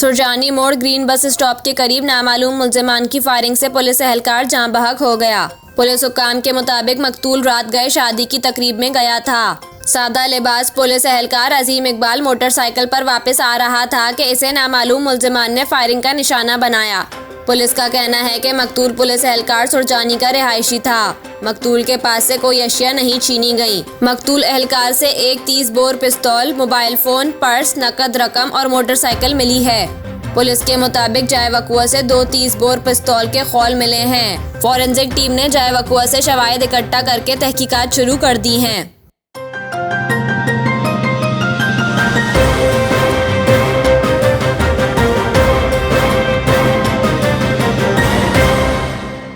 सुरजानी मोड़ green bus stop के करीब नामालूम मुल्जिमान की फायरिंग से पुलिस एहलकार जाँ बहक हो गया। पुलिस हुक्काम के मुताबिक मकतूल रात गए शादी की तकरीब में गया था। सादा लिबास पुलिस एहलकार अजीम इकबाल मोटरसाइकिल पर वापस आ रहा था कि इसे नामालूम मुल्जिमान ने फायरिंग का निशाना बनाया। पुलिस का कहना है कि मकतूल पुलिस एहलकार सुरजानी का रिहायशी था। मकतूल के पास से कोई अशिया नहीं छीनी गई। मकतूल एहलकार से एक 30 बोर पिस्तौल, मोबाइल फोन, पर्स, नकद रकम और मोटरसाइकिल मिली है। पुलिस के मुताबिक जाए वकुआ से 2 30 बोर पिस्तौल के खौल मिले हैं। फॉरेंसिक टीम ने जाए वकुआ से शवाहिद इकट्ठा करके तहकीकात शुरू कर दी हैं।